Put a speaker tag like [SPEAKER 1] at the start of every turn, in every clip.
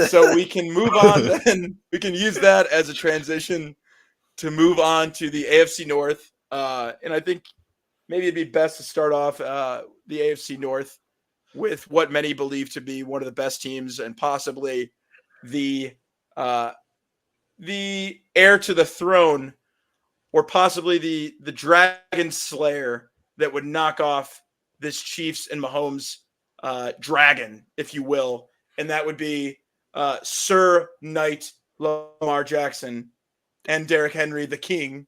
[SPEAKER 1] So we can move on then. We can use that as a transition to move on to the AFC North. And I think maybe it'd be best to start off the AFC North with what many believe to be one of the best teams and possibly the uh, the heir to the throne, or possibly the Dragon Slayer that would knock off this Chiefs and Mahomes dragon, if you will, and that would be Sir Knight Lamar Jackson and Derrick Henry, the King,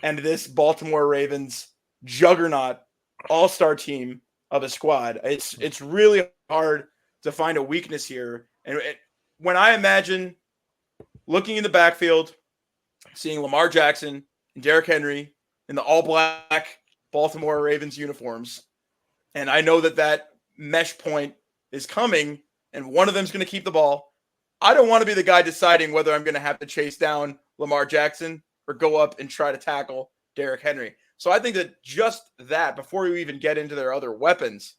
[SPEAKER 1] and this Baltimore Ravens juggernaut all-star team of a squad. It's really hard to find a weakness here. And when I imagine looking in the backfield, seeing Lamar Jackson and Derrick Henry in the all-black Baltimore Ravens uniforms, and I know that mesh point is coming, and one of them's going to keep the ball. I don't want to be the guy deciding whether I'm going to have to chase down Lamar Jackson or go up and try to tackle Derrick Henry. So I think that just that, before you even get into their other weapons,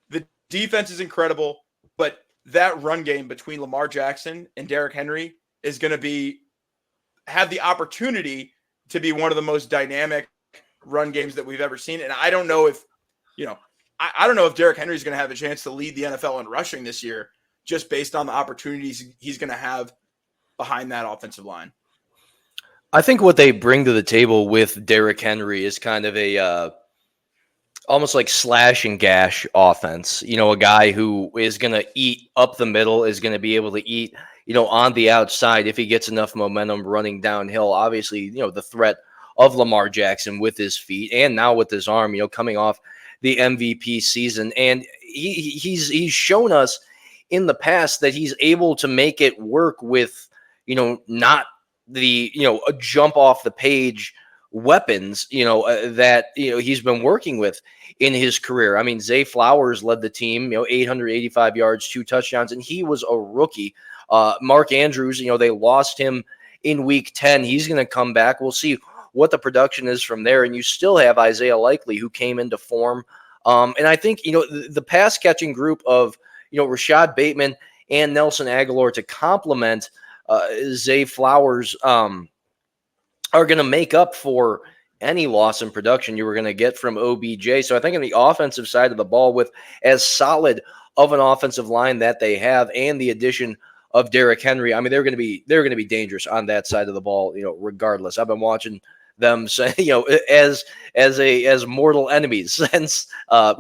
[SPEAKER 1] the defense is incredible, but that run game between Lamar Jackson and Derrick Henry is going to have the opportunity to be one of the most dynamic run games that we've ever seen. And I don't know if, I don't know if Derrick Henry is going to have a chance to lead the NFL in rushing this year, just based on the opportunities he's going to have behind that offensive line.
[SPEAKER 2] I think what they bring to the table with Derrick Henry is kind of a almost like slash and gash offense. A guy who is going to eat up the middle, is going to be able to eat, on the outside if he gets enough momentum running downhill. Obviously, the threat of Lamar Jackson with his feet and now with his arm, coming off the MVP season. And he's shown us in the past that he's able to make it work with, not the, a jump off the page weapons, that, he's been working with in his career. I mean, Zay Flowers led the team, 885 yards, 2 touchdowns, and he was a rookie. Mark Andrews, they lost him in week 10. He's going to come back. We'll see what the production is from there. And you still have Isaiah Likely, who came into form. And I think, the pass catching group of, Rashad Bateman and Nelson Aguilar to complement Zay Flowers are going to make up for any loss in production you were going to get from OBJ. So I think on the offensive side of the ball, with as solid of an offensive line that they have and the addition of Derrick Henry, I mean, they're going to be dangerous on that side of the ball, regardless. I've been watching them, as mortal enemies since the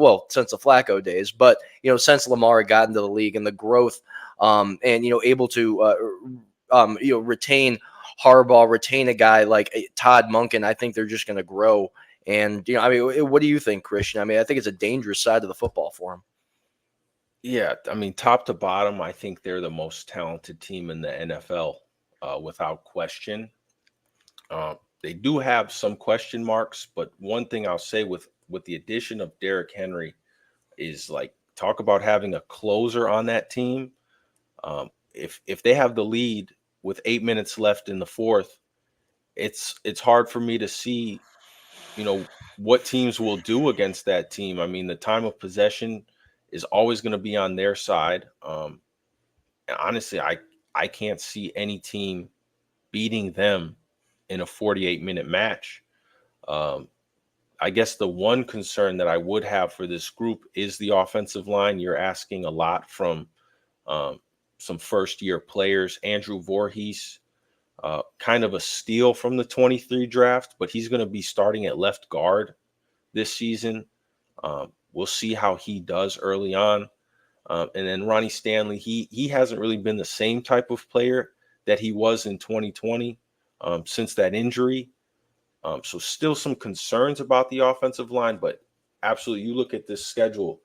[SPEAKER 2] Flacco days, but since Lamar got into the league and the growth, and able to retain Harbaugh, retain a guy like Todd Monken. I think they're just going to grow. And what do you think, Christian? I mean, I think it's a dangerous side of the football for him.
[SPEAKER 3] Yeah, I mean, top to bottom, I think they're the most talented team in the NFL, without question. They do have some question marks, but one thing I'll say with the addition of Derrick Henry is, like, talk about having a closer on that team. If they have the lead with 8 minutes left in the fourth, it's hard for me to see, what teams will do against that team. I mean, the time of possession is always going to be on their side. And honestly, I can't see any team beating them in a 48-minute match. I guess the one concern that I would have for this group is the offensive line. You're asking a lot from some first-year players. Andrew Voorhees, kind of a steal from the 23 draft, but he's going to be starting at left guard this season. We'll see how he does early on. And then Ronnie Stanley, he hasn't really been the same type of player that he was in 2020 since that injury. So still some concerns about the offensive line, but absolutely, you look at this schedule,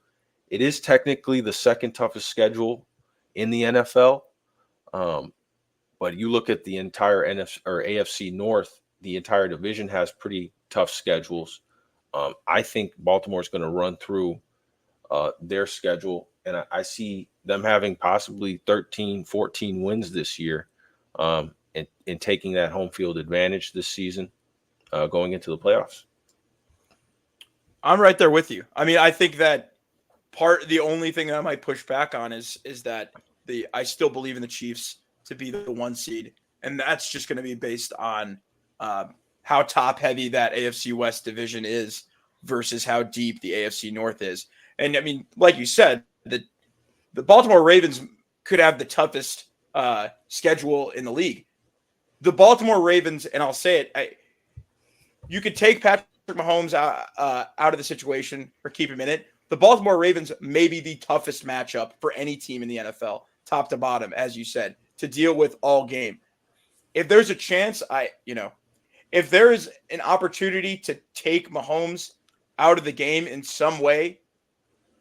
[SPEAKER 3] it is technically the second toughest schedule in the NFL. But you look at the entire NFC or AFC North, the entire division has pretty tough schedules. I think Baltimore is going to run through their schedule, and I see them having possibly 13, 14 wins this year, and taking that home field advantage this season, going into the playoffs.
[SPEAKER 1] I'm right there with you. I mean, I think that the only thing that I might push back on is that I still believe in the Chiefs to be the 1 seed, and that's just going to be based on how top heavy that AFC West division is versus how deep the AFC North is. And I mean, like you said, the Baltimore Ravens could have the toughest schedule in the league. The Baltimore Ravens, and I'll say it, you could take Patrick Mahomes out of the situation or keep him in it. The Baltimore Ravens may be the toughest matchup for any team in the NFL, top to bottom, as you said, to deal with all game. If there's a chance, if there is an opportunity to take Mahomes out of the game in some way,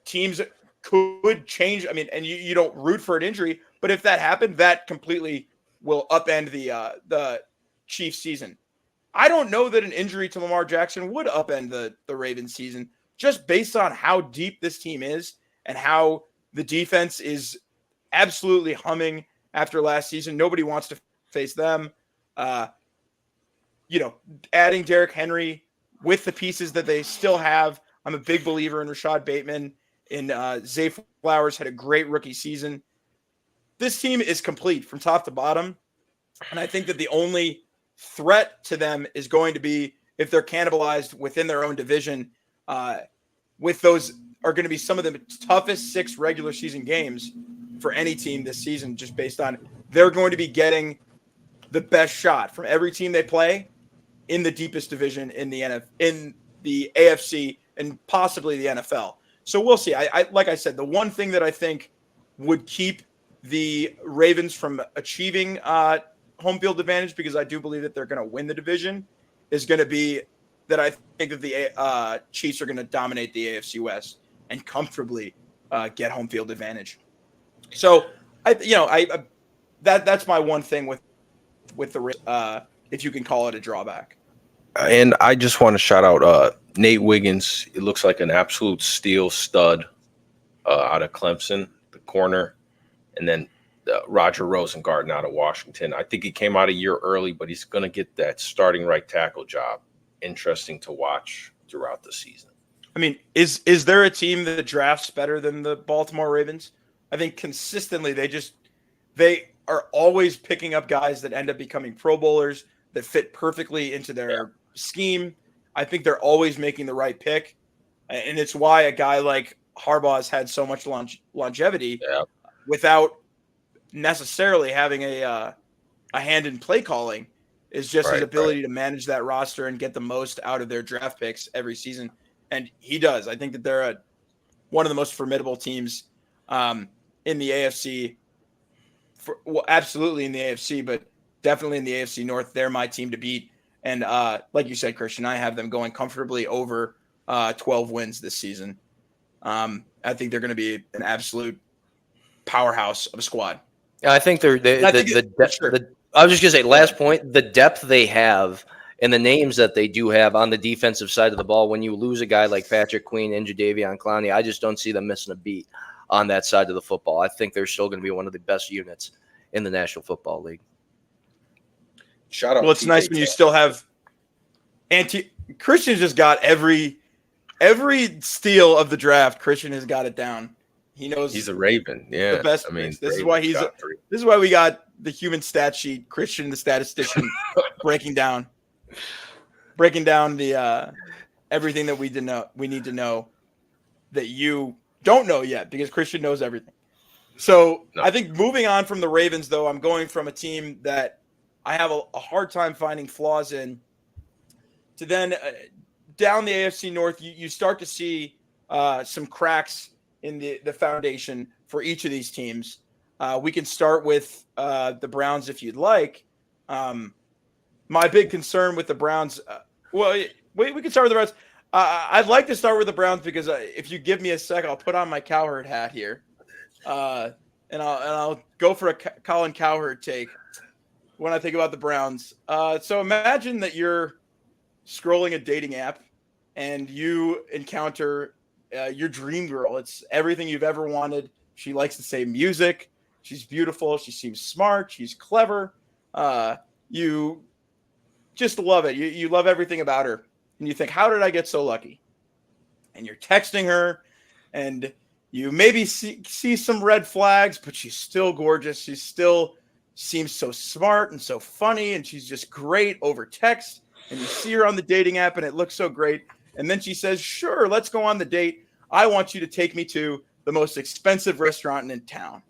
[SPEAKER 1] teams could change. I mean, and you don't root for an injury, but if that happened, that completely will upend the Chiefs season. I don't know that an injury to Lamar Jackson would upend the Ravens season, just based on how deep this team is and how the defense is absolutely humming after last season. Nobody wants to face them. Adding Derrick Henry with the pieces that they still have. I'm a big believer in Rashad Bateman, and Zay Flowers had a great rookie season. This team is complete from top to bottom, and I think that the only threat to them is going to be if they're cannibalized within their own division. With those are going to be some of the toughest 6 regular season games for any team this season, just based on they're going to be getting the best shot from every team they play in the deepest division in the AFC and possibly the NFL. So we'll see. I like I said, the one thing that I think would keep the Ravens from achieving home field advantage, because I do believe that they're going to win the division, is going to be that I think that the Chiefs are going to dominate the AFC West and comfortably get home field advantage. So that's my one thing with the if you can call it a drawback.
[SPEAKER 3] And I just want to shout out Nate Wiggins. It looks like an absolute steel stud out of Clemson, the corner, and then Roger Rosengarten out of Washington. I think he came out a year early, but he's going to get that starting right tackle job. Interesting to watch throughout the season.
[SPEAKER 1] I mean, is there a team that drafts better than the Baltimore Ravens? I think consistently they are always picking up guys that end up becoming Pro Bowlers that fit perfectly into their scheme. I think they're always making the right pick, and it's why a guy like Harbaugh has had so much longevity without necessarily having a hand in play calling. Is just his ability to manage that roster and get the most out of their draft picks every season, and he does. I think that they're one of the most formidable teams in the AFC. Absolutely in the AFC, but definitely in the AFC North. They're my team to beat. And like you said, Christian, I have them going comfortably over 12 wins this season. I think they're going to be an absolute powerhouse of a squad.
[SPEAKER 2] I think I was just going to say, last point, the depth they have and the names that they do have on the defensive side of the ball, when you lose a guy like Patrick Queen and Jadeveon Clowney, I just don't see them missing a beat on that side of the football. I think they're still going to be one of the best units in the National Football League.
[SPEAKER 3] Shout out.
[SPEAKER 1] Well, it's nice when you still have Christian just got every steal of the draft. Christian has got it down. He knows
[SPEAKER 3] he's a Raven. Yeah,
[SPEAKER 1] the best. I mean, this is why we got the human stat sheet. Christian, the statistician, breaking down the everything that we need to know that you don't know yet, because Christian knows everything. So I think moving on from the Ravens, though, I'm going from a team that I have a hard time finding flaws in to then down the AFC North, you start to see some cracks in the foundation for each of these teams. We can start with the Browns if you'd like. My big concern with the Browns, we can start with the Browns. I'd like to start with the Browns because if you give me a sec, I'll put on my Cowherd hat here, and I'll go for a Colin Cowherd take when I think about the Browns. So imagine that you're scrolling a dating app and you encounter your dream girl. It's everything you've ever wanted. She likes the same music. She's beautiful. She seems smart. She's clever. You just love it. You love everything about her. And you think, how did I get so lucky? And you're texting her and You maybe see some red flags, but she's still gorgeous. She still seems so smart and so funny, and she's just great over text. And you see her on the dating app, and it looks so great. And then she says, sure, let's go on the date. I want you to take me to the most expensive restaurant in town.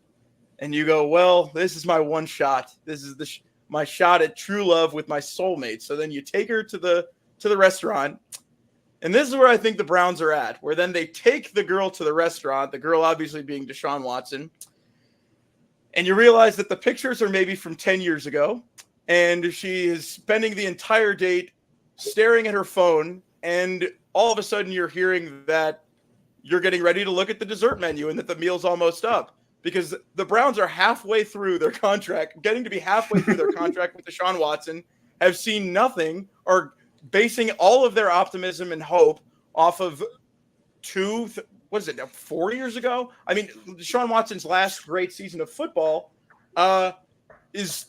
[SPEAKER 1] And you go, well, this is my one shot. This is my shot at true love with my soulmate. So then you take her to the restaurant. And this is where I think the Browns are at, where then they take the girl to the restaurant, the girl obviously being Deshaun Watson. And you realize that the pictures are maybe from 10 years ago. And she is spending the entire date staring at her phone. And all of a sudden you're hearing that you're getting ready to look at the dessert menu and that the meal's almost up. Because the Browns are halfway through their contract, getting to be halfway through their contract with Deshaun Watson, have seen nothing, or basing all of their optimism and hope off of 4 years ago? I mean, Deshaun Watson's last great season of football is,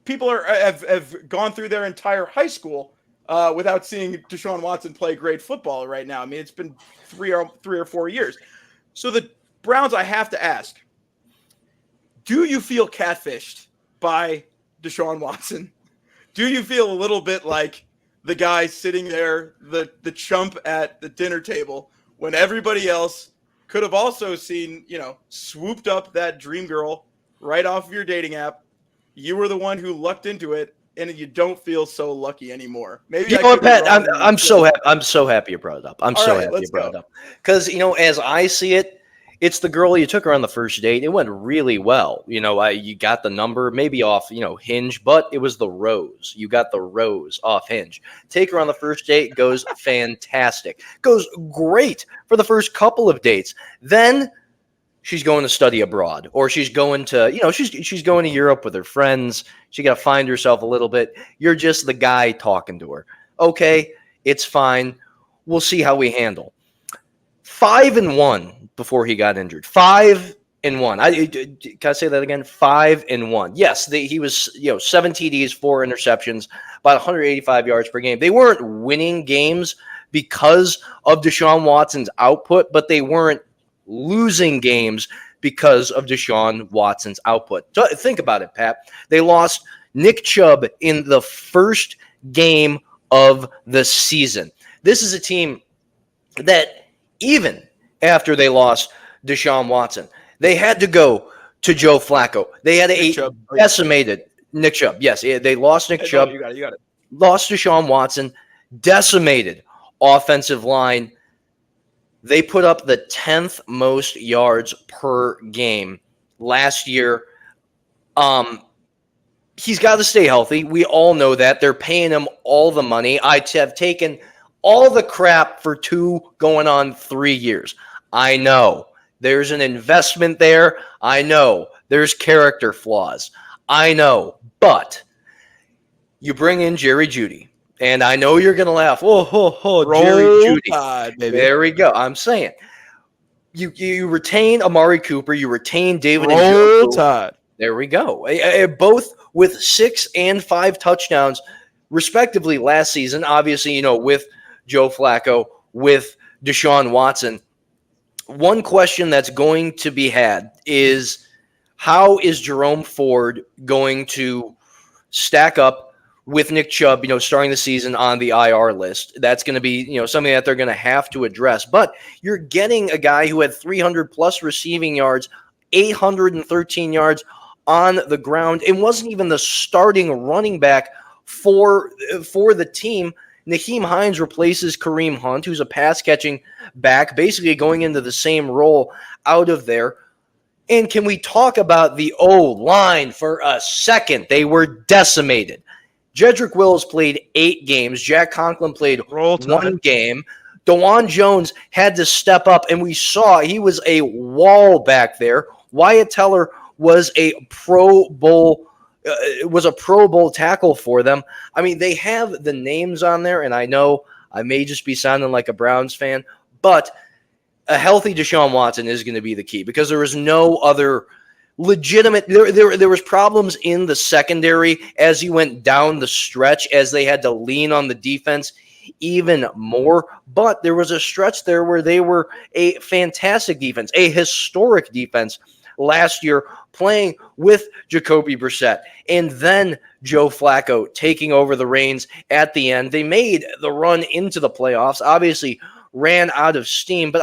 [SPEAKER 1] people have gone through their entire high school without seeing Deshaun Watson play great football right now. I mean, it's been 3 or 4 years. So the Browns, I have to ask, do you feel catfished by Deshaun Watson? Do you feel a little bit like the guy sitting there, the chump at the dinner table, when everybody else could have also seen, swooped up that dream girl right off of your dating app? You were the one who lucked into it, and you don't feel so lucky anymore. Maybe
[SPEAKER 2] Pat, I'm so happy you brought it up. I'm so happy you brought it up. Because, as I see it, it's the girl you took her on the first date. It went really well. You got the number maybe off, Hinge, but it was the rose. You got the rose off Hinge. Take her on the first date, goes fantastic. Goes great for the first couple of dates. Then she's going to study abroad, or she's going to, she's going to Europe with her friends. She got to find herself a little bit. You're just the guy talking to her. Okay, it's fine. We'll see how we handle. 5-1 before he got injured. 5-1. Can I say that again? 5-1. Yes, he was 7 TDs, 4 interceptions, about 185 yards per game. They weren't winning games because of Deshaun Watson's output, but they weren't losing games because of Deshaun Watson's output. So think about it, Pat. They lost Nick Chubb in the first game of the season. This is a team that even after they lost Deshaun Watson, they had to go to Joe Flacco. They had decimated Nick Chubb. Yes, they lost Nick Chubb.
[SPEAKER 1] You got it.
[SPEAKER 2] Lost Deshaun Watson, decimated offensive line. They put up the 10th most yards per game last year. He's got to stay healthy. We all know that. They're paying him all the money. I have taken all the crap for 2 going on 3 years. I know there's an investment there. I know there's character flaws. I know, but you bring in Jerry Jeudy, and I know you're going to laugh. Jerry Jeudy.
[SPEAKER 1] Tide, baby.
[SPEAKER 2] There we go. I'm saying you retain Amari Cooper. You retain David Njoku.
[SPEAKER 1] Tide.
[SPEAKER 2] There we go. Both with 6 and 5 touchdowns, respectively, last season. Obviously, with Joe Flacco, with Deshaun Watson. One question that's going to be had is, how is Jerome Ford going to stack up with Nick Chubb, starting the season on the IR list? That's going to be, something that they're going to have to address. But you're getting a guy who had 300-plus receiving yards, 813 yards on the ground, and wasn't even the starting running back for the team. Nyheim Hines replaces Kareem Hunt, who's a pass-catching back, basically going into the same role out of there. And can we talk about the O-line for a second? They were decimated. Jedrick Wills played 8 games. Jack Conklin played 1 game. DeJuan Jones had to step up, and we saw he was a wall back there. Wyatt Teller was a Pro Bowl tackle for them. I mean, they have the names on there, and I know I may just be sounding like a Browns fan, but a healthy Deshaun Watson is going to be the key, because there was no other legitimate. There was problems in the secondary as he went down the stretch, as they had to lean on the defense. even more. But there was a stretch there where they were a fantastic defense, a historic defense last year, playing with Jacoby Brissett and then Joe Flacco taking over the reins at the end. They made the run into the playoffs, obviously ran out of steam. But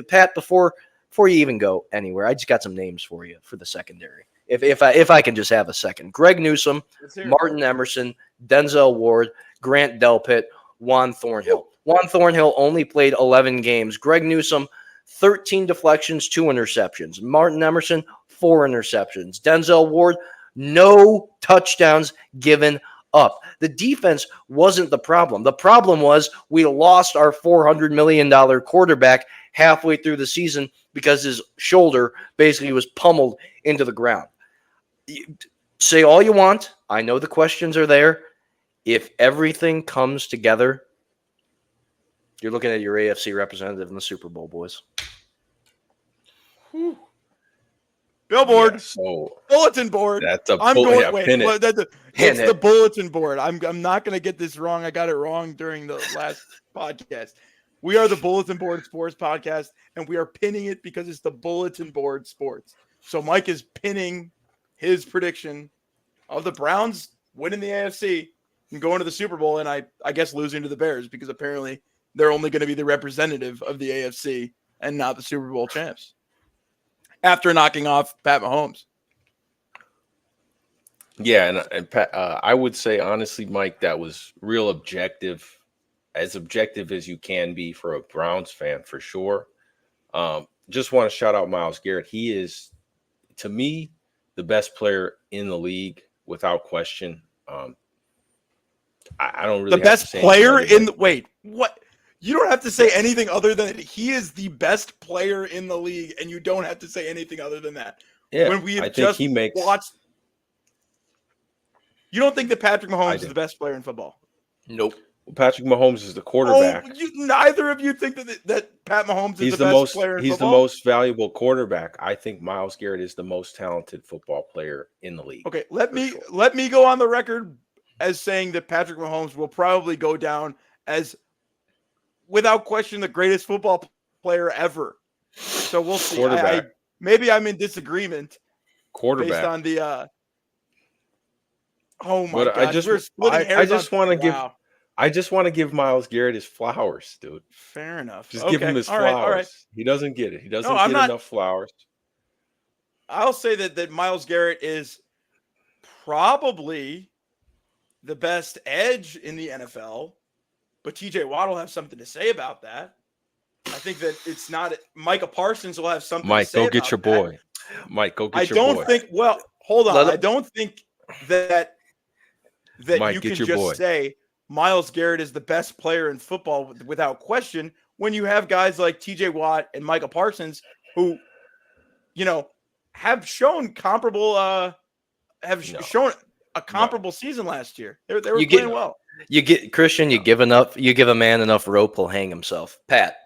[SPEAKER 2] Pat, before you even go anywhere, I just got some names for you for the secondary. If I can just have a second. Greg Newsome, Martin Emerson, Denzel Ward, Grant Delpit, Juan Thornhill. Juan Thornhill only played 11 games. Greg Newsome, 13 deflections, 2 interceptions. Martin Emerson, 4 interceptions. Denzel Ward, no touchdowns given up. The defense wasn't the problem. The problem was we lost our $400 million quarterback halfway through the season because his shoulder basically was pummeled into the ground. Say all you want. I know the questions are there. If everything comes together, you're looking at your AFC representative in the Super Bowl, boys.
[SPEAKER 1] Whew. Billboard,
[SPEAKER 3] Yeah, so
[SPEAKER 1] bulletin board.
[SPEAKER 3] that's a
[SPEAKER 1] I'm going. Wait,
[SPEAKER 3] pin it.
[SPEAKER 1] it's the bulletin board. I'm not going to get this wrong. I got it wrong during the last podcast. We are the Bulletin Board Sports Podcast, and we are pinning it because it's the Bulletin Board Sports. So Mike is pinning his prediction of the Browns winning the AFC and going to the Super Bowl, and I guess losing to the Bears because apparently they're only going to be the representative of the AFC and not the Super Bowl champs after knocking off Pat Mahomes.
[SPEAKER 3] Yeah, and Pat, I would say honestly, Mike, that was real objective, as objective as you can be for a Browns fan, for sure. Just want to shout out Myles Garrett. He is, to me, the best player in the league without question. I don't really
[SPEAKER 1] the best player in the wait. What? You don't have to say anything other than he is the best player in the league, and you don't have to say anything other than that.
[SPEAKER 3] Yeah,
[SPEAKER 1] when we
[SPEAKER 3] I
[SPEAKER 1] just
[SPEAKER 3] think he makes.
[SPEAKER 1] watched, you don't think that Patrick Mahomes is the best player in football?
[SPEAKER 2] Nope.
[SPEAKER 3] Patrick Mahomes is the quarterback.
[SPEAKER 1] Oh, neither of you think that Pat Mahomes is the best player in
[SPEAKER 3] he's
[SPEAKER 1] football?
[SPEAKER 3] the most valuable quarterback. I think Myles Garrett is the most talented football player in the league.
[SPEAKER 1] Okay, let me go on the record as saying that Patrick Mahomes will probably go down as, without question, the greatest football player ever. So we'll see. Maybe I'm in disagreement.
[SPEAKER 3] Quarterback.
[SPEAKER 1] Based on the. Oh my
[SPEAKER 3] but
[SPEAKER 1] God!
[SPEAKER 3] I just want to give Myles Garrett his flowers, dude.
[SPEAKER 1] Fair enough.
[SPEAKER 3] Just give him his flowers. All right. He doesn't get it. He doesn't get enough flowers.
[SPEAKER 1] I'll say that Myles Garrett is probably the best edge in the NFL, but TJ Watt will have something to say about that. I think that it's not Micah Parsons will have something to say about that.
[SPEAKER 3] Mike, go get your boy. Mike, go get your boy.
[SPEAKER 1] I don't think, well, hold on. I don't think that Mike, you can just say Myles Garrett is the best player in football without question when you have guys like TJ Watt and Micah Parsons who, have shown comparable shown a comparable season last year. They were playing well.
[SPEAKER 2] You get Christian, you give a man enough rope, he'll hang himself. Pat,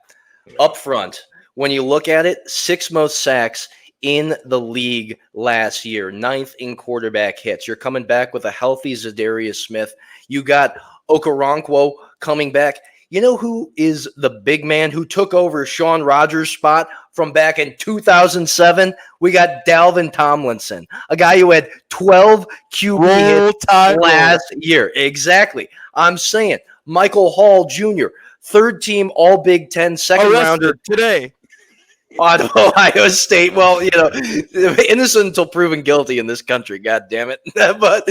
[SPEAKER 2] up front, when you look at it, 6 most sacks in the league last year, 9th in quarterback hits. You're coming back with a healthy Zadarius Smith. You got Okoronkwo coming back. You know who is the big man who took over Sean Rogers' spot from back in 2007? We got Dalvin Tomlinson, a guy who had 12 QB hits last year. Exactly. I'm saying Michael Hall Jr., 3rd team All Big Ten, second rounder
[SPEAKER 1] today.
[SPEAKER 2] On Ohio State. Well, innocent until proven guilty in this country. God damn it! But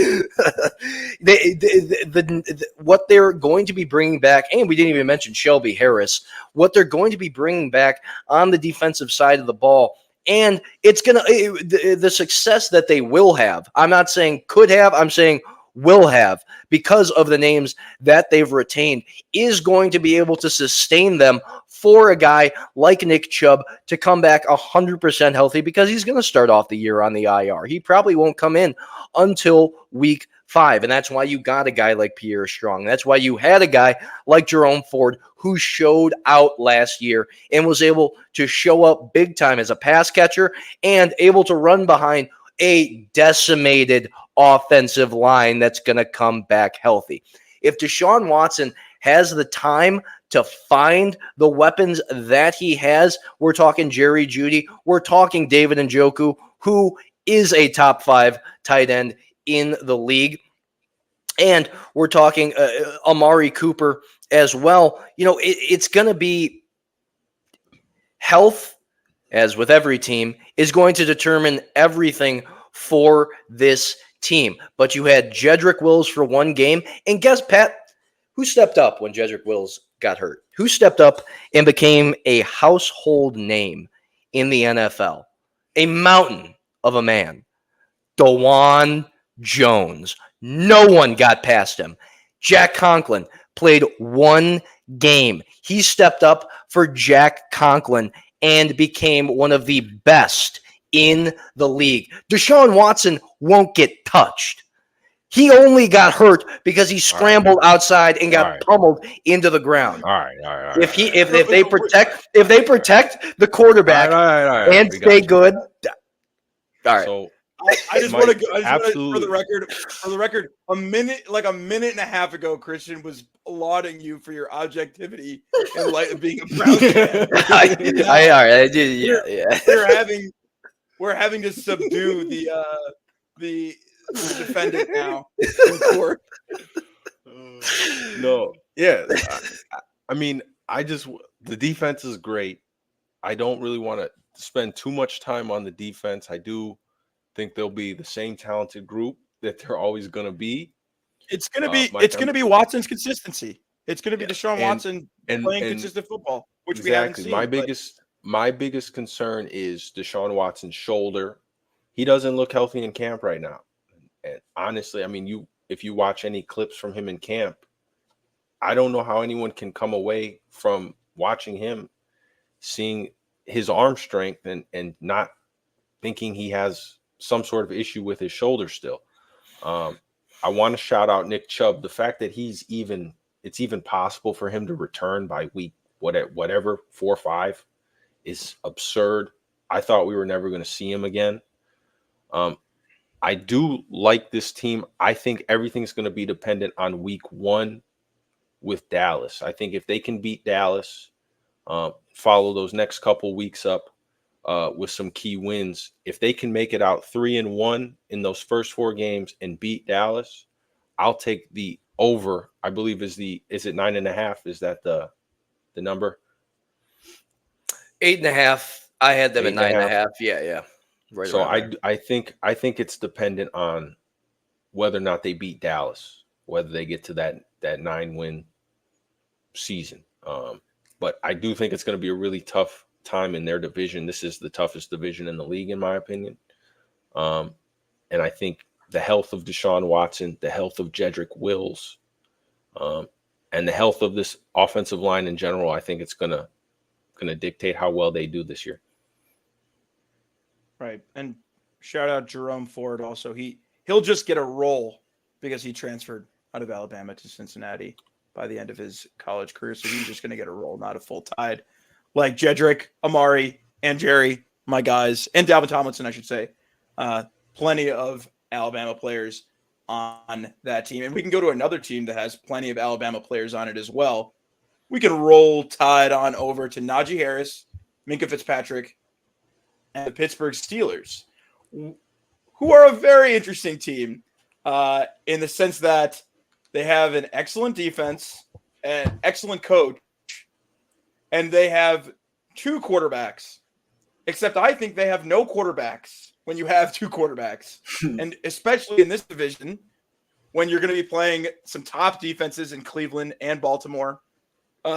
[SPEAKER 2] what they're going to be bringing back, and we didn't even mention Shelby Harris. What they're going to be bringing back on the defensive side of the ball, and it's the success that they will have. I'm not saying could have. I'm saying will have, because of the names that they've retained, is going to be able to sustain them for a guy like Nick Chubb to come back 100% healthy, because he's going to start off the year on the IR. He probably won't come in until week 5, and that's why you got a guy like Pierre Strong. That's why you had a guy like Jerome Ford who showed out last year and was able to show up big time as a pass catcher and able to run behind a decimated offensive line that's going to come back healthy. If Deshaun Watson has the time to find the weapons that he has, we're talking Jerry Jeudy, we're talking David Njoku, who is a top 5 tight end in the league. And we're talking Amari Cooper as well. It's going to be health, as with every team, is going to determine everything for this team. But you had Jedrick Wills for one game. And guess, Pat, who stepped up when Jedrick Wills got hurt? Who stepped up and became a household name in the NFL? A mountain of a man. DeJuan Jones. No one got past him. Jack Conklin played one game. He stepped up for Jack Conklin and became one of the best in the league. Deshaun Watson won't get touched. He only got hurt because he scrambled outside and got pummeled into the ground.
[SPEAKER 3] All right.
[SPEAKER 2] If they protect the quarterback and stay good. All right.
[SPEAKER 3] So
[SPEAKER 1] I just want to for the record, a minute and a half ago, Christian was lauding you for your objectivity and light of being a Browns fan. We're having to subdue the defendant now in court.
[SPEAKER 3] No, yeah. I mean, the defense is great. I don't really want to spend too much time on the defense. I do think they'll be the same talented group that they're always going to be.
[SPEAKER 1] It's going to be Watson's consistency. It's going to be Deshaun Watson playing consistent football, which we haven't seen.
[SPEAKER 3] My biggest concern is Deshaun Watson's shoulder. He doesn't look healthy in camp right now. And honestly, I mean, if you watch any clips from him in camp, I don't know how anyone can come away from watching him, seeing his arm strength and not thinking he has some sort of issue with his shoulder still. I want to shout out Nick Chubb. The fact that it's even possible for him to return by week whatever 4 or 5 is absurd. I thought we were never going to see him again. I do like this team. I think everything's going to be dependent on week 1 with Dallas. I think if they can beat Dallas, follow those next couple weeks up with some key wins, if they can make it out 3-1 in those first 4 games and beat Dallas, I'll take the over. I believe is it 9.5? Is that the number?
[SPEAKER 2] 8.5. I had them at 9.5. Yeah. Right.
[SPEAKER 3] So I think it's dependent on whether or not they beat Dallas, whether they get to that 9-win season. But I do think it's going to be a really tough time in their division. This is the toughest division in the league, in my opinion. And I think the health of Deshaun Watson, the health of Jedrick Wills, and the health of this offensive line in general, I think it's going to dictate how well they do this year.
[SPEAKER 1] Right. And shout out Jerome Ford also. He'll just get a roll because he transferred out of Alabama to Cincinnati by the end of his college career. So he's just going to get a roll, not a full tide. Like Jedrick, Amari, and Jerry, my guys, and Dalvin Tomlinson, I should say. Plenty of Alabama players on that team. And we can go to another team that has plenty of Alabama players on it as well. We can roll tide on over to Najee Harris, Minkah Fitzpatrick, and the Pittsburgh Steelers, who are a very interesting team in the sense that they have an excellent defense, an excellent coach, and they have 2 quarterbacks, except I think they have no quarterbacks when you have 2 quarterbacks. And especially in this division, when you're going to be playing some top defenses in Cleveland and Baltimore,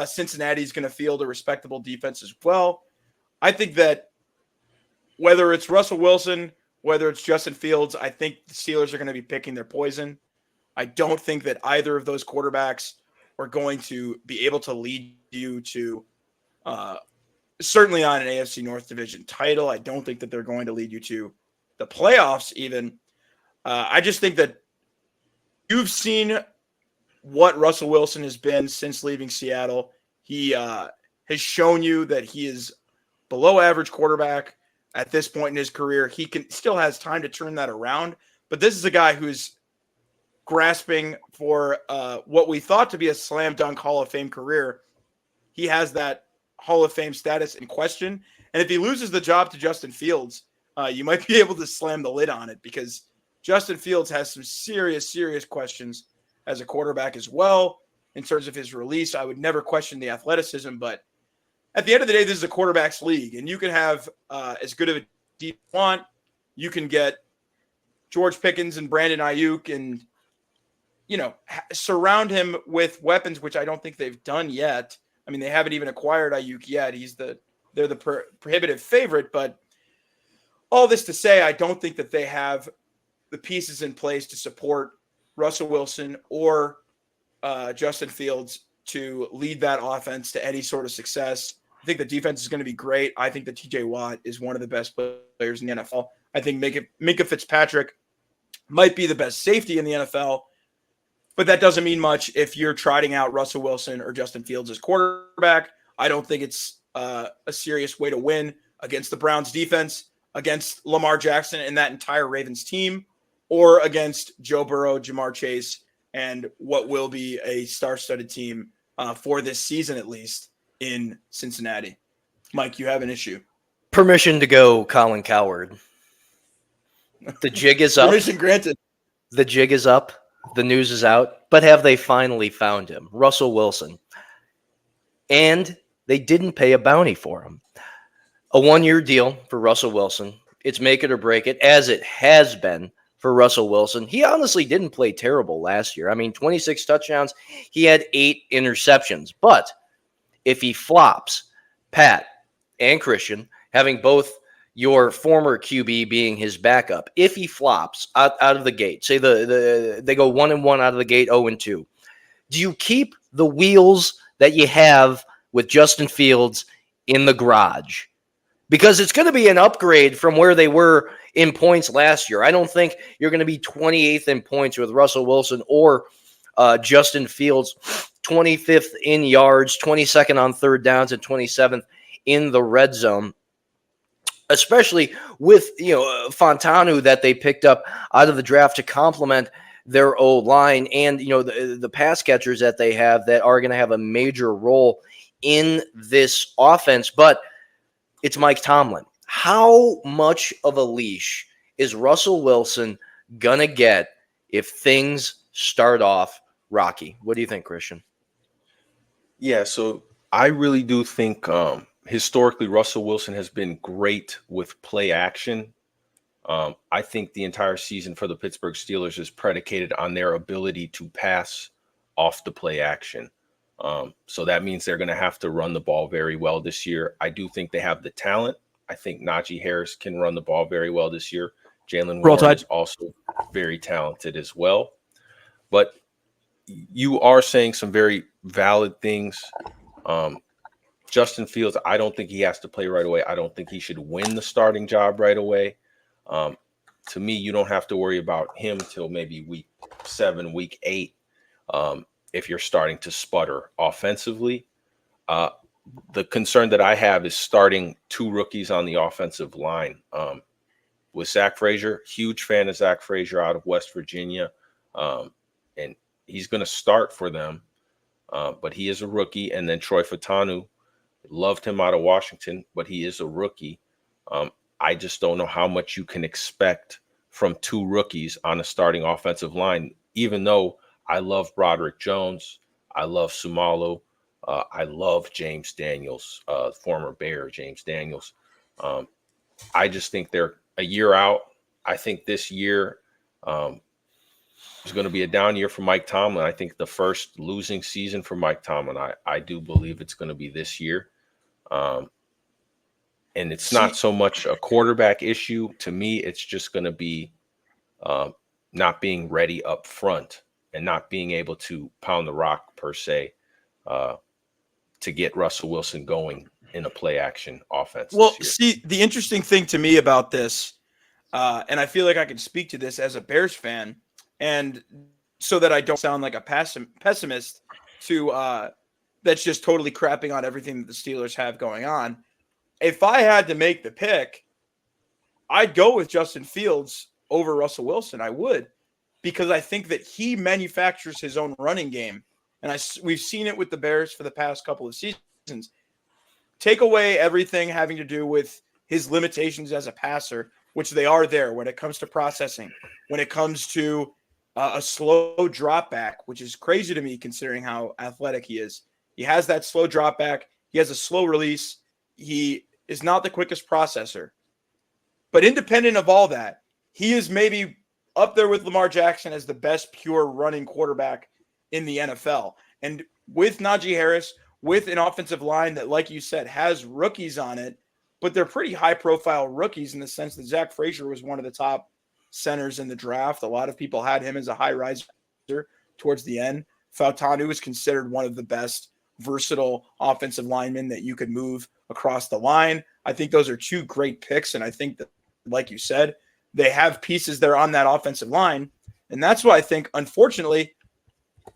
[SPEAKER 1] Cincinnati is going to field a respectable defense as well. I think that whether it's Russell Wilson, whether it's Justin Fields, I think the Steelers are going to be picking their poison. I don't think that either of those quarterbacks are going to be able to lead you to certainly on an AFC North division title. I don't think that they're going to lead you to the playoffs even. I just think that you've seen what Russell Wilson has been since leaving Seattle. He has shown you that he is below average quarterback at this point in his career. He still has time to turn that around, but this is a guy who's grasping for what we thought to be a slam dunk Hall of Fame career, he has that Hall of Fame status in question. And if he loses the job to Justin Fields, you might be able to slam the lid on it, because Justin Fields has some serious questions as a quarterback as well in terms of his release. I would never question the athleticism, but at the end of the day, this is a quarterback's league, and you can have as good of a deep you want. You can get George Pickens and Brandon Ayuk and, surround him with weapons, which I don't think they've done yet. I mean, they haven't even acquired Ayuk yet. They're the prohibitive favorite, but all this to say, I don't think that they have the pieces in place to support Russell Wilson or Justin Fields to lead that offense to any sort of success. I think the defense is going to be great. I think that TJ Watt is one of the best players in the NFL. I think Minkah Fitzpatrick might be the best safety in the NFL, but that doesn't mean much if you're trotting out Russell Wilson or Justin Fields as quarterback. I don't think it's a serious way to win against the Browns defense, against Lamar Jackson and that entire Ravens team, or against Joe Burrow, Jamar Chase, and what will be a star-studded team for this season, at least, in Cincinnati. Mike, you have an issue.
[SPEAKER 2] Permission to go Colin Cowherd. The jig is up.
[SPEAKER 1] Permission granted.
[SPEAKER 2] The jig is up. The news is out. But have they finally found him? Russell Wilson. And they didn't pay a bounty for him. A 1-year deal for Russell Wilson. It's make it or break it, as it has been for Russell Wilson. He honestly didn't play terrible last year. I mean, 26 touchdowns. He had 8 interceptions. But if he flops, Pat and Christian, having both your former QB being his backup, if he flops out of the gate, say they go 1-1 out of the gate, 0-2, do you keep the wheels that you have with Justin Fields in the garage? Because it's going to be an upgrade from where they were in points last year. I don't think you're going to be 28th in points with Russell Wilson or Justin Fields, 25th in yards, 22nd on third downs, and 27th in the red zone. Especially with Fontanu that they picked up out of the draft to complement their O-line, and the pass catchers that they have that are going to have a major role in this offense. But it's Mike Tomlin. How much of a leash is Russell Wilson gonna get if things start off rocky? What do you think, Christian?
[SPEAKER 3] Yeah, so I really do think historically Russell Wilson has been great with play action. I think the entire season for the Pittsburgh Steelers is predicated on their ability to pass off the play action. So that means they're going to have to run the ball very well this year. I do think they have the talent. I think Najee Harris can run the ball very well this year. Jalen Warren is also very talented as well. But you are saying some very valid things. Justin Fields, I don't think he has to play right away. I don't think he should win the starting job right away. To me, you don't have to worry about him till maybe week 7, week 8, if you're starting to sputter offensively. The concern that I have is starting 2 rookies on the offensive line. With Zach Frazier, huge fan of Zach Frazier out of West Virginia. And he's going to start for them, but he is a rookie. And then Troy Fautanu, loved him out of Washington, but he is a rookie. I just don't know how much you can expect from 2 rookies on a starting offensive line, even though I love Broderick Jones. I love Sumalo. I love James Daniels, former Bear James Daniels. I just think they're a year out. I think this year is going to be a down year for Mike Tomlin. I think the first losing season for Mike Tomlin, I do believe it's going to be this year. And it's not so much a quarterback issue. To me, it's just going to be not being ready up front and not being able to pound the rock per se to get Russell Wilson going in a play action offense.
[SPEAKER 1] Well, see, the interesting thing to me about this, and I feel like I can speak to this as a Bears fan, and so that I don't sound like a pessimist to that's just totally crapping on everything that the Steelers have going on. If I had to make the pick, I'd go with Justin Fields over Russell Wilson. I would. because I think that he manufactures his own running game. And we've seen it with the Bears for the past couple of seasons. Take away everything having to do with his limitations as a passer, which they are there when it comes to processing, when it comes to a slow drop back, which is crazy to me considering how athletic he is. He has that slow drop back. He has a slow release. He is not the quickest processor. But independent of all that, he is maybe up there with Lamar Jackson as the best pure running quarterback in the NFL. And with Najee Harris, with an offensive line that, like you said, has rookies on it, but they're pretty high-profile rookies in the sense that Zach Frazier was one of the top centers in the draft. A lot of people had him as a high riser towards the end. Fautanu is considered one of the best versatile offensive linemen that you could move across the line. I think those are two great picks, and I think that, like you said, they have pieces there on that offensive line, and that's why I think, unfortunately,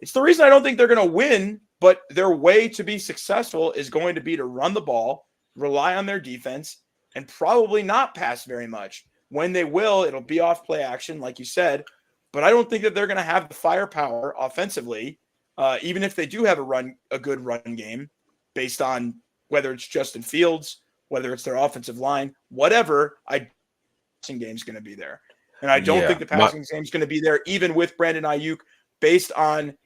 [SPEAKER 1] it's the reason I don't think they're going to win, but their way to be successful is going to be to run the ball, rely on their defense, and probably not pass very much. When they will, it'll be off play action, like you said, but I don't think that they're going to have the firepower offensively, even if they do have a good run game, based on whether it's Justin Fields, whether it's their offensive line, whatever. Passing game is going to be there, and I don't think the passing game is going to be there, even with Brandon Ayuk, based on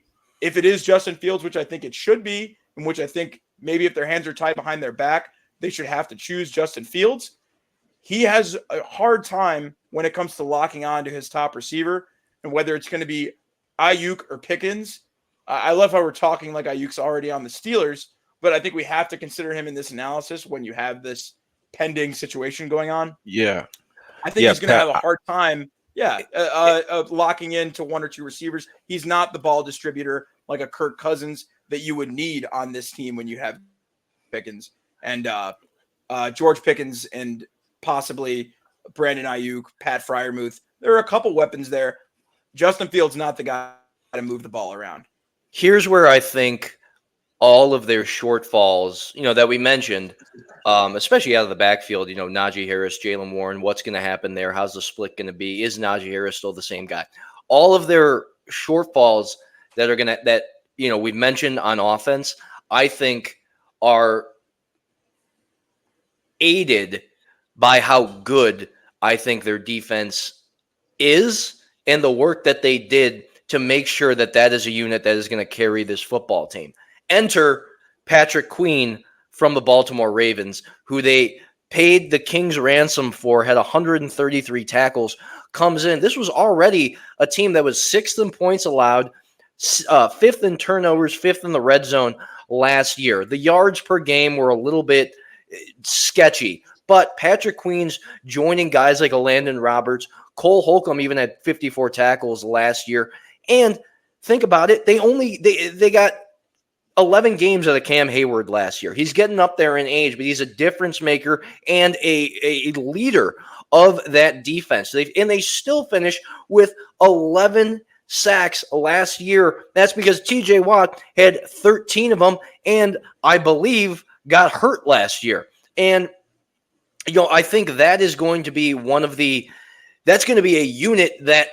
[SPEAKER 1] if it is Justin Fields, which I think it should be, and which I think maybe if their hands are tied behind their back, they should have to choose Justin Fields. He has a hard time when it comes to locking on to his top receiver, and whether it's going to be Ayuk or Pickens. I love how we're talking like Ayuk's already on the Steelers, but I think we have to consider him in this analysis when you have this pending situation going on.
[SPEAKER 3] Yeah.
[SPEAKER 1] I think he's going to have a hard time, locking into one or two receivers. He's not the ball distributor like a Kirk Cousins that you would need on this team when you have Pickens and George Pickens and possibly Brandon Ayuk, Pat Freiermuth. There are a couple weapons there. Justin Fields not the guy to move the ball around.
[SPEAKER 2] Here's where I think all of their shortfalls, that we mentioned, especially out of the backfield, Najee Harris, Jaylen Warren, what's going to happen there? How's the split going to be? Is Najee Harris still the same guy? All of their shortfalls that we've mentioned on offense, I think are aided by how good I think their defense is and the work that they did to make sure that is a unit that is going to carry this football team. Enter Patrick Queen from the Baltimore Ravens, who they paid the king's ransom for, had 133 tackles, comes in. This was already a team that was sixth in points allowed, fifth in turnovers, fifth in the red zone last year. The yards per game were a little bit sketchy, but Patrick Queen's joining guys like Landon Roberts. Cole Holcomb even had 54 tackles last year. And think about it, they got 11 games out of Cam Hayward last year. He's getting up there in age, but he's a difference maker and a leader of that defense. They still finish with 11 sacks last year. That's because TJ Watt had 13 of them and I believe got hurt last year. And I think that is going to be that's going to be a unit that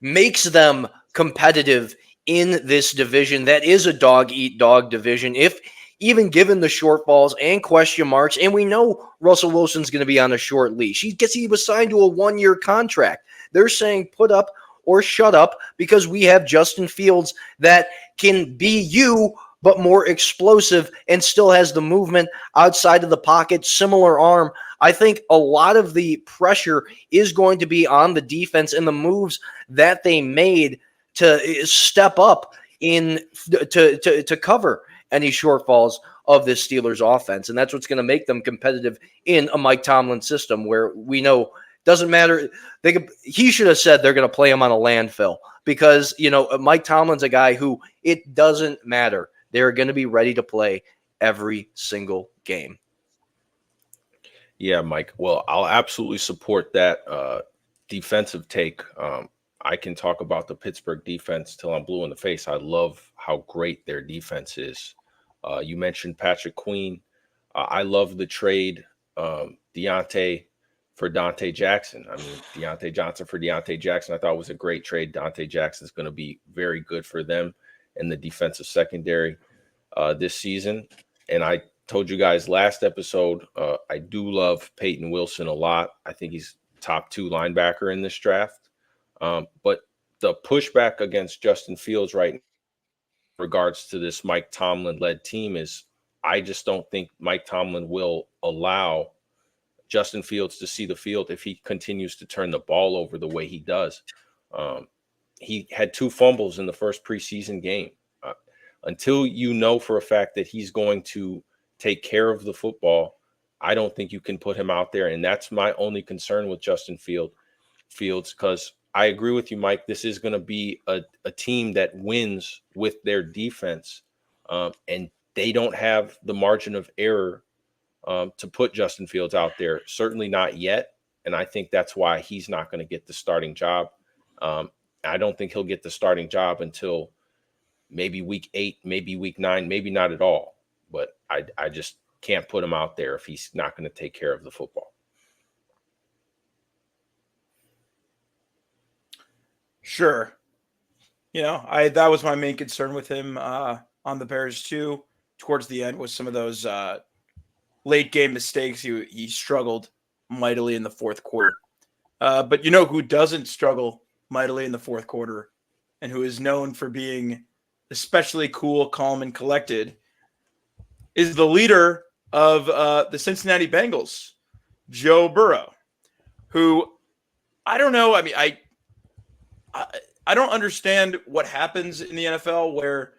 [SPEAKER 2] makes them competitive in this division. That is a dog-eat-dog division, if even given the shortfalls and question marks. And we know Russell Wilson's going to be on a short leash. He was signed to a one-year contract. They're saying put up or shut up because we have Justin Fields that can be you, but more explosive and still has the movement outside of the pocket, similar arm. I think a lot of the pressure is going to be on the defense and the moves that they made to step up to cover any shortfalls of this Steelers offense. And that's what's going to make them competitive in a Mike Tomlin system where we know doesn't matter. He should have said they're going to play him on a landfill because, Mike Tomlin's a guy who it doesn't matter. They're going to be ready to play every single game.
[SPEAKER 3] Yeah, Mike. Well, I'll absolutely support that defensive take. I can talk about the Pittsburgh defense till I'm blue in the face. I love how great their defense is. You mentioned Patrick Queen. I love the trade, Deontay for Dante Jackson. I mean, Deontay Johnson for Deontay Jackson, I thought was a great trade. Dante Jackson is going to be very good for them in the defensive secondary this season. And I told you guys last episode, I do love Peyton Wilson a lot. I think he's top 2 linebacker in this draft. But the pushback against Justin Fields right now in regards to this Mike Tomlin-led team is I just don't think Mike Tomlin will allow Justin Fields to see the field if he continues to turn the ball over the way he does. He had 2 fumbles in the first preseason game. Until you know for a fact that he's going to take care of the football, I don't think you can put him out there. And that's my only concern with Justin Fields, because I agree with you, Mike. This is going to be a team that wins with their defense, and they don't have the margin of error to put Justin Fields out there. Certainly not yet. And I think that's why he's not going to get the starting job. I don't think he'll get the starting job until maybe week 8, maybe week 9, maybe not at all. But I just can't put him out there if he's not going to take care of the football.
[SPEAKER 1] Sure. That was my main concern with him on the Bears too. Towards the end was some of those late game mistakes. He struggled mightily in the fourth quarter. But who doesn't struggle mightily in the fourth quarter and who is known for being especially cool, calm, and collected is the leader of the Cincinnati Bengals, Joe Burrow, who I don't know. I mean, I don't understand what happens in the NFL where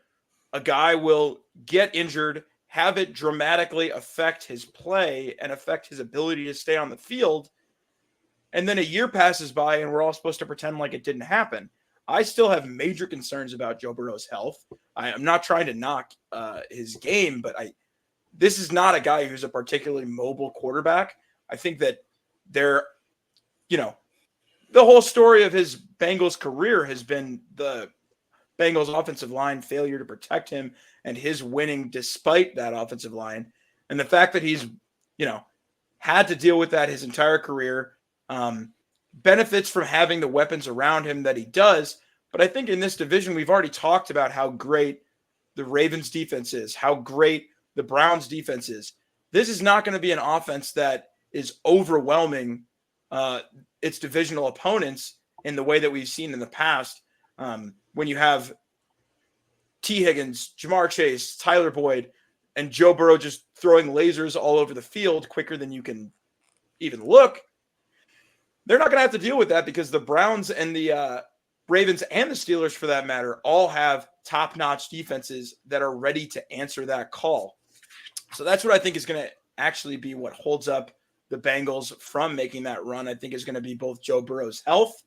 [SPEAKER 1] a guy will get injured, have it dramatically affect his play and affect his ability to stay on the field, and then a year passes by and we're all supposed to pretend like it didn't happen. I still have major concerns about Joe Burrow's health. I'm not trying to knock his game, but this is not a guy who's a particularly mobile quarterback. I think that the whole story of his Bengals career has been the Bengals offensive line failure to protect him and his winning despite that offensive line. And the fact that he's, had to deal with that his entire career, benefits from having the weapons around him that he does. But I think in this division, we've already talked about how great the Ravens defense is, how great the Browns defense is. This is not going to be an offense that is overwhelming its divisional opponents in the way that we've seen in the past. When you have T. Higgins, Jamar Chase, Tyler Boyd, and Joe Burrow just throwing lasers all over the field quicker than you can even look, they're not going to have to deal with that because the Browns and the Ravens and the Steelers, for that matter, all have top-notch defenses that are ready to answer that call. So that's what I think is going to actually be what holds up the Bengals from making that run. I think is going to be both Joe Burrow's health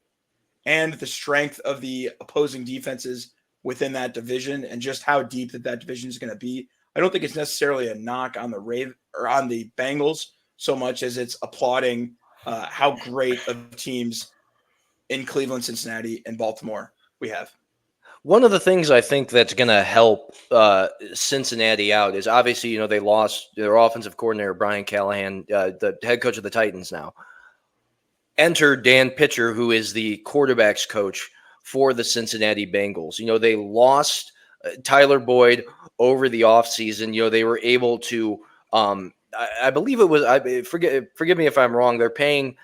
[SPEAKER 1] and the strength of the opposing defenses within that division and just how deep that division is going to be. I don't think it's necessarily a knock on the Bengals so much as it's applauding how great of teams in Cleveland, Cincinnati, and Baltimore we have.
[SPEAKER 2] One of the things I think that's going to help Cincinnati out is obviously, they lost their offensive coordinator, Brian Callahan, the head coach of the Titans now. Enter Dan Pitcher, who is the quarterback's coach for the Cincinnati Bengals. They lost Tyler Boyd over the offseason. They were able to, I believe it was, forgive me if I'm wrong, they're paying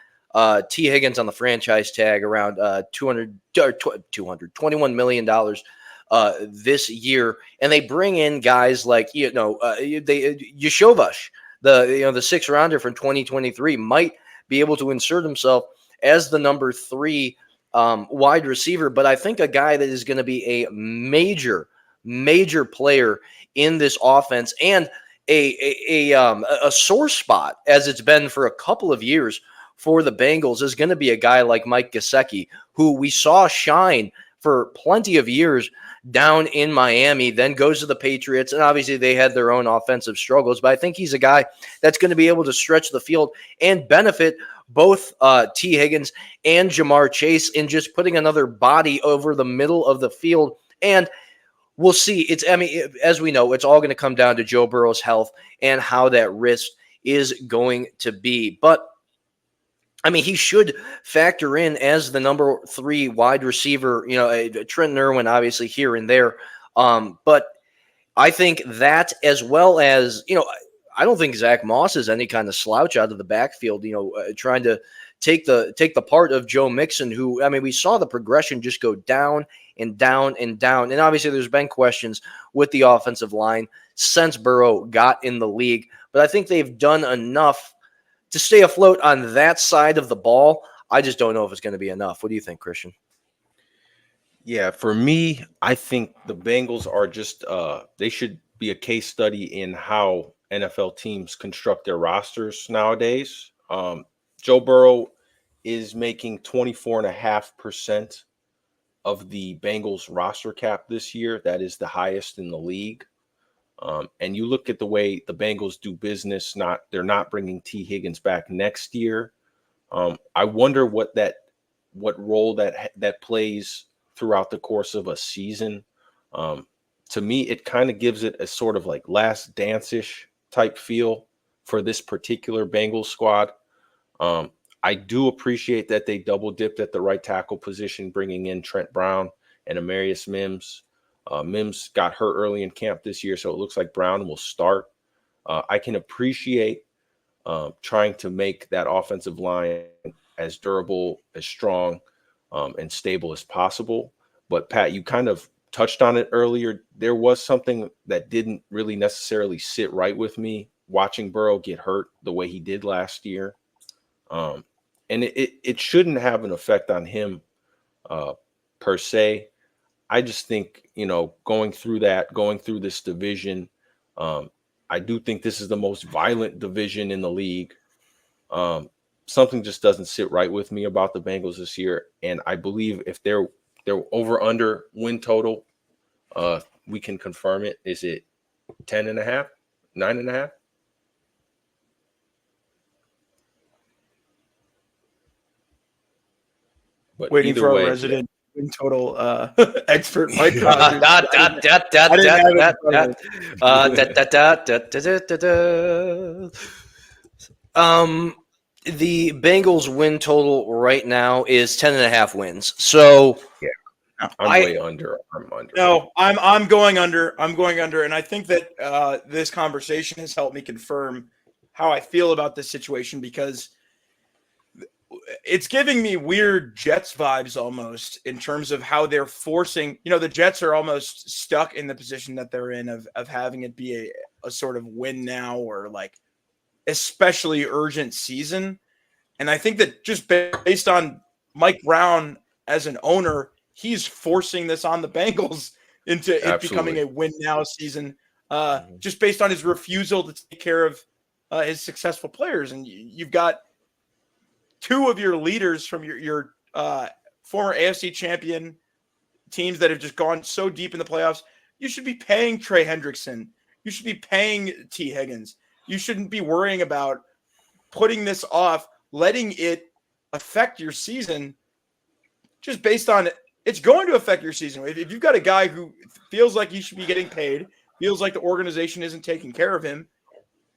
[SPEAKER 2] T. Higgins on the franchise tag around $21 million this year, and they bring in guys like Yashovash, the sixth rounder from 2023, might be able to insert himself as the number 3 wide receiver. But I think a guy that is going to be a major player in this offense and a sore spot, as it's been for a couple of years for the Bengals, is going to be a guy like Mike Gesicki, who we saw shine for plenty of years down in Miami, then goes to the Patriots, and obviously they had their own offensive struggles, but I think he's a guy that's going to be able to stretch the field and benefit both T. Higgins and Jamar Chase in just putting another body over the middle of the field. And we'll see. As we know, it's all going to come down to Joe Burrow's health and how that wrist is going to be. But I mean, he should factor in as the number 3 wide receiver. Trent Irwin, obviously here and there, but I think that, as well as, I don't think Zach Moss is any kind of slouch out of the backfield, trying to take the part of Joe Mixon, who, I mean, we saw the progression just go down and down and down. And obviously there's been questions with the offensive line since Burrow got in the league, but I think they've done enough to stay afloat on that side of the ball. I just don't know if it's going to be enough. What do you think, Christian?
[SPEAKER 3] Yeah, for me, I think the Bengals are just they should be a case study in how NFL teams construct their rosters nowadays. Joe Burrow is making 24.5% of the Bengals roster cap this year. That is the highest in the league. And you look at the way the Bengals do business, they're not bringing T. Higgins back next year. I wonder what role that plays throughout the course of a season. To me, it kind of gives it a sort of like last dance-ish type feel for this particular Bengals squad. I do appreciate that they double dipped at the right tackle position, bringing in Trent Brown and Amarius Mims. Mims got hurt early in camp this year, so it looks like Brown will start. I can appreciate trying to make that offensive line as durable, as strong, and stable as possible. But Pat, you kind of touched on it earlier. There was something that didn't really necessarily sit right with me watching Burrow get hurt the way he did last year. And it shouldn't have an effect on him per se. I just think, going through this division, I do think this is the most violent division in the league. Something just doesn't sit right with me about the Bengals this year. And I believe if they're over under win total, we can confirm it. Is it 10.5, 9.5? But
[SPEAKER 1] Waiting
[SPEAKER 3] either
[SPEAKER 1] for
[SPEAKER 3] way,
[SPEAKER 1] our resident win total expert, Mike.
[SPEAKER 2] The Bengals win total right now is 10.5 wins. So
[SPEAKER 3] I'm way under. I'm under.
[SPEAKER 1] No, I'm going under. I'm going under, and I think that this conversation has helped me confirm how I feel about this situation, because it's giving me weird Jets vibes almost, in terms of how they're forcing, the Jets are almost stuck in the position that they're in of having it be a sort of win now, or like especially urgent season. And I think that just based on Mike Brown as an owner, he's forcing this on the Bengals into it becoming a win now season, just based on his refusal to take care of his successful players. And you've got two of your leaders from your former AFC champion teams that have just gone so deep in the playoffs. You should be paying Trey Hendrickson. You should be paying T. Higgins. You shouldn't be worrying about putting this off, letting it affect your season, just based on it. It's going to affect your season. If you've got a guy who feels like he should be getting paid, feels like the organization isn't taking care of him,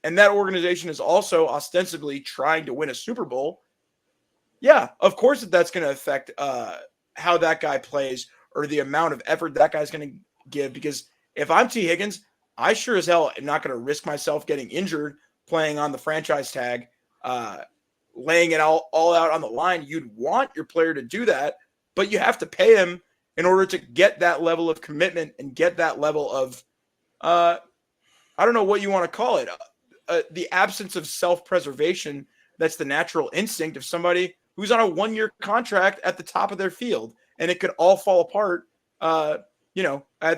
[SPEAKER 1] and that organization is also ostensibly trying to win a Super Bowl, yeah, of course that's going to affect how that guy plays, or the amount of effort that guy's going to give. Because if I'm T. Higgins, I sure as hell am not going to risk myself getting injured playing on the franchise tag, laying it all out on the line. You'd want your player to do that, but you have to pay him in order to get that level of commitment and get that level of, I don't know what you want to call it, the absence of self-preservation. That's the natural instinct of somebody who's on a 1-year contract at the top of their field, and it could all fall apart, at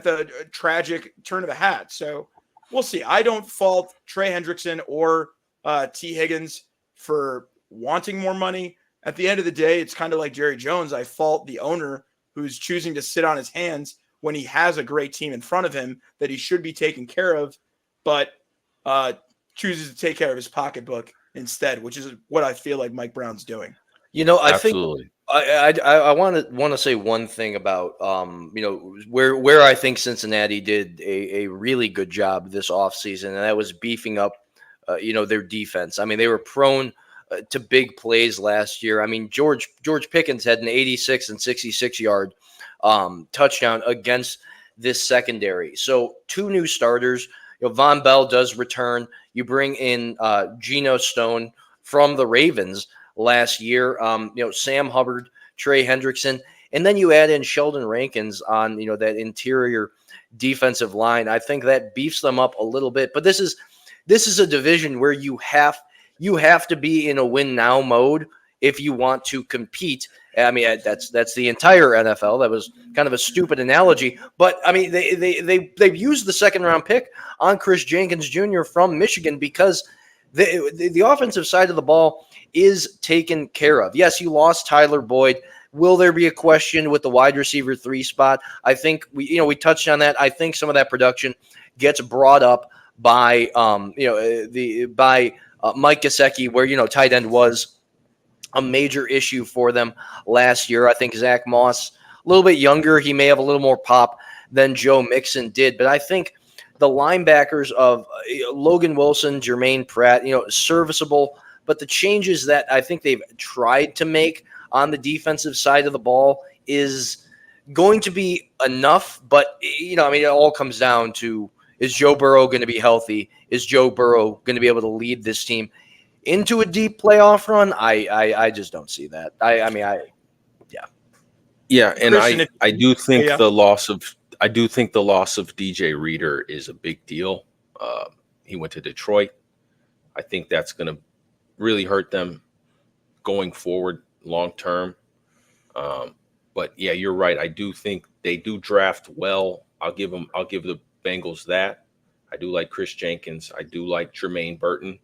[SPEAKER 1] the tragic turn of a hat. So we'll see. I don't fault Trey Hendrickson or T. Higgins for wanting more money. At the end of the day, it's kind of like Jerry Jones. I fault the owner who's choosing to sit on his hands when he has a great team in front of him that he should be taking care of, but chooses to take care of his pocketbook instead, which is what I feel like Mike Brown's doing.
[SPEAKER 2] I
[SPEAKER 3] Absolutely.
[SPEAKER 2] think I want to say one thing about where I think Cincinnati did a really good job this offseason, and that was beefing up their defense. I mean, they were prone to big plays last year. I mean, George Pickens had an 86 and 66-yard touchdown against this secondary. So 2 new starters. Von Bell does return. You bring in Geno Stone from the Ravens last year. Sam Hubbard, Trey Hendrickson, and then you add in Sheldon Rankins on that interior defensive line. I think that beefs them up a little bit. But this is a division where you have to be in a win now mode if you want to compete. I mean, that's the entire NFL. That was kind of a stupid analogy, but I mean, they've used the second round pick on Chris Jenkins Jr. from Michigan because the offensive side of the ball is taken care of. Yes, you lost Tyler Boyd. Will there be a question with the wide receiver 3 spot? I think we touched on that. I think some of that production gets brought up by Mike Gesicki, where tight end was a major issue for them last year. I think Zach Moss, a little bit younger, he may have a little more pop than Joe Mixon did, but I think the linebackers of Logan Wilson, Jermaine Pratt, serviceable, but the changes that I think they've tried to make on the defensive side of the ball is going to be enough. But it all comes down to, is Joe Burrow going to be healthy? Is Joe Burrow going to be able to lead this team into a deep playoff run? I just don't see that.
[SPEAKER 3] Yeah, and
[SPEAKER 1] Christian,
[SPEAKER 3] I do think
[SPEAKER 1] yeah.
[SPEAKER 3] the loss of DJ Reader is a big deal. He went to Detroit. I think that's going to really hurt them going forward long term. But yeah, you're right. I do think they do draft well. I'll give the Bengals that. I do like Chris Jenkins. I do like Jermaine Burton.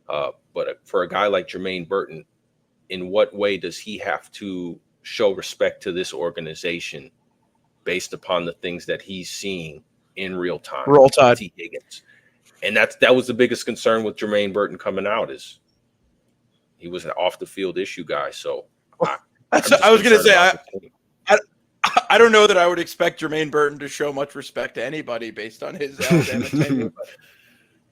[SPEAKER 3] But for a guy like Jermaine Burton, in what way does he have to show respect to this organization based upon the things that he's seeing in real time?
[SPEAKER 1] Roll Tide.
[SPEAKER 3] T. Higgins. And that was the biggest concern with Jermaine Burton coming out, is he was an off the field issue guy. So
[SPEAKER 1] I was going to say, I don't know that I would expect Jermaine Burton to show much respect to anybody based on his Alabama tenure,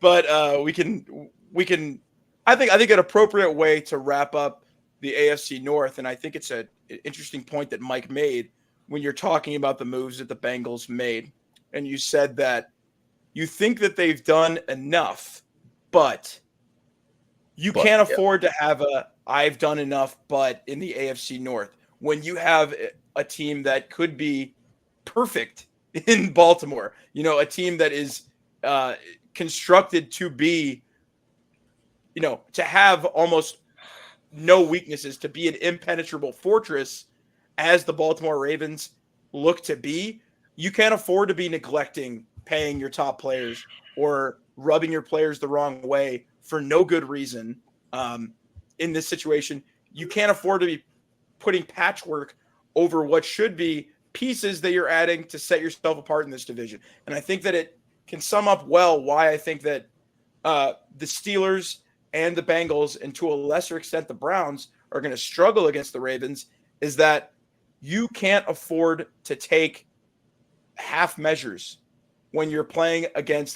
[SPEAKER 1] but we can. I think an appropriate way to wrap up the AFC North, and I think it's an interesting point that Mike made when you're talking about the moves that the Bengals made, and you said that you think that they've done enough, but you can't afford to have a "I've done enough," but in the AFC North when you have a team that could be perfect in Baltimore, a team that is constructed to be, to have almost no weaknesses, to be an impenetrable fortress as the Baltimore Ravens look to be. You can't afford to be neglecting paying your top players or rubbing your players the wrong way for no good reason. In this situation, you can't afford to be putting patchwork over what should be pieces that you're adding to set yourself apart in this division. And I think that it can sum up well why I think that the Steelers and the Bengals, and to a lesser extent the Browns, are going to struggle against the Ravens, is that you can't afford to take half measures when you're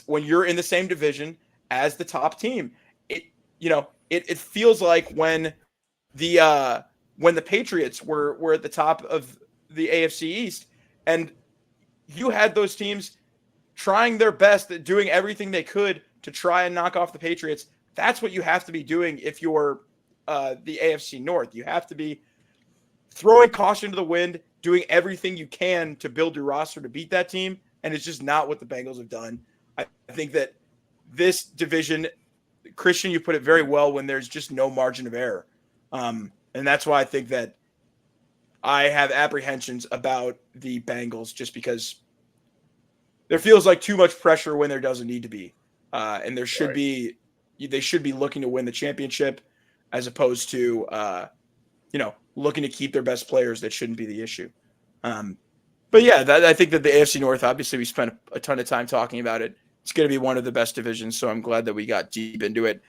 [SPEAKER 1] when you're in the same division as the top team. It feels like when the Patriots were at the top of the AFC East, and you had those teams trying their best, doing everything they could to try and knock off the Patriots. That's what you have to be doing if you're the AFC North. You have to be throwing caution to the wind, doing everything you can to build your roster to beat that team, and it's just not what the Bengals have done. I think that this division, Christian, you put it very well, when there's just no margin of error. And that's why I think that I have apprehensions about the Bengals, just because there feels like too much pressure when there doesn't need to be. And there should be, they should be looking to win the championship as opposed to, looking to keep their best players. That shouldn't be the issue. But yeah, I think that the AFC North, obviously we spent a ton of time talking about it. It's going to be one of the best divisions. So I'm glad that we got deep into it.